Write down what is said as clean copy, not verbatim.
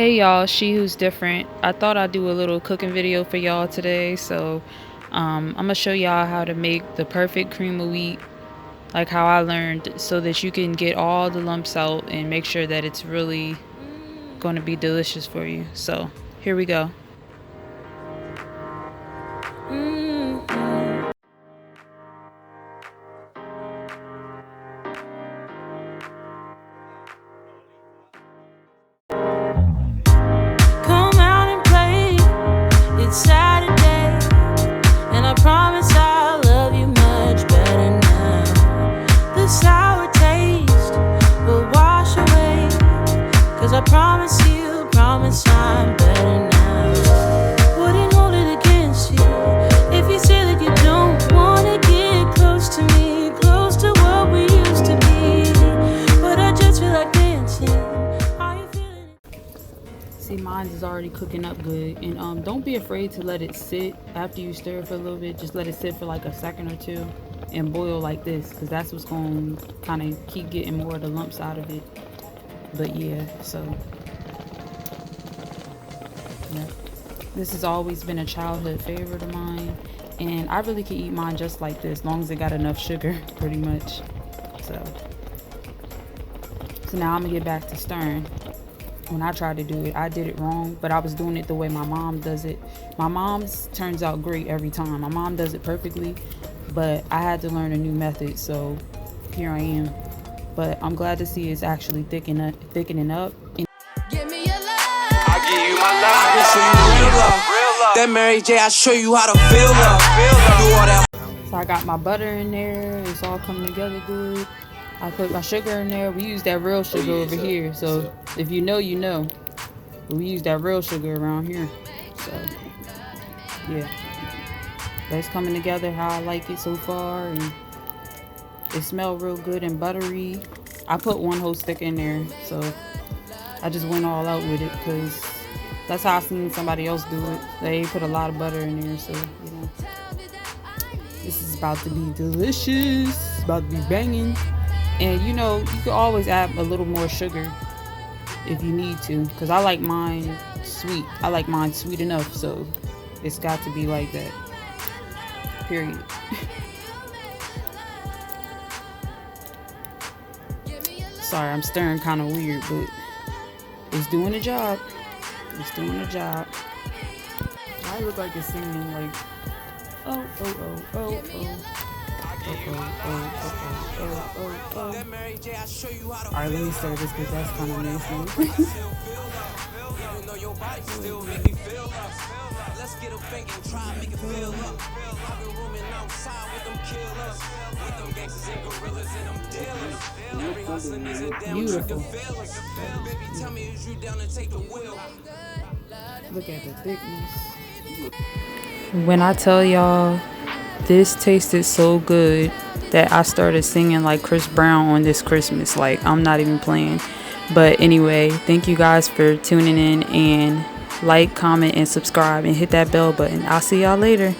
Hey y'all, she who's different. I thought I'd do a little cooking video for y'all today, so I'm gonna show y'all how to make the perfect cream of wheat, like how I learned, so that you can get all the lumps out and make sure that it's really gonna be delicious for you. So here we go. Come out and play. It's Saturday, and I promise I'll love you much better now. The sour taste will wash away, 'cause I promise I'm better now. Wouldn't hold it against you if you say that you don't wanna get close to me, close to what we used to be. But I just feel like dancing. Are you feeling it? See, mine is already cooking up good, and don't be afraid to let it sit after you stir it for a little bit. Just let it sit for like a second or two and boil like this, because that's what's going to kind of keep getting more of the lumps out of it. But yeah, so yeah. This has always been a childhood favorite of mine, and I really can eat mine just like this, as long as it got enough sugar, pretty much. So now I'm gonna get back to stirring. When I tried to do it, I did it wrong, but I was doing it the way my mom does it. My mom's turns out great every time. My mom does it perfectly, but I had to learn a new method, so here I am. But I'm glad to see it's actually thickening up. Give me your love. I give you my love. I give you real love. That Mary J, I show you how to feel love. Do all that. So I got my butter in there. It's all coming together good. I put my sugar in there. We use that real sugar over here. So if you know, you know. We use that real sugar around here. So yeah, that's coming together how I like it so far, and it smells real good and buttery. I put one whole stick in there, so I just went all out with it because that's how I seen somebody else do it. They put a lot of butter in there, so you know, this is about to be delicious. It's about to be banging. And you know, you can always add a little more sugar if you need to, because I like mine sweet. I like mine sweet enough, so it's got to be like that. Period. Sorry, I'm stirring kind of weird, but it's doing the job. It's doing the job. I look like it's singing like, oh, oh, oh, oh, oh. Alright, let me start this because that's kind of nasty. Beautiful. Look at the thickness. When I tell y'all, this tasted so good that I started singing like Chris Brown on this Christmas. Like, I'm not even playing. But anyway, thank you guys for tuning in, and like, comment, and subscribe, and hit that bell button. I'll see y'all later.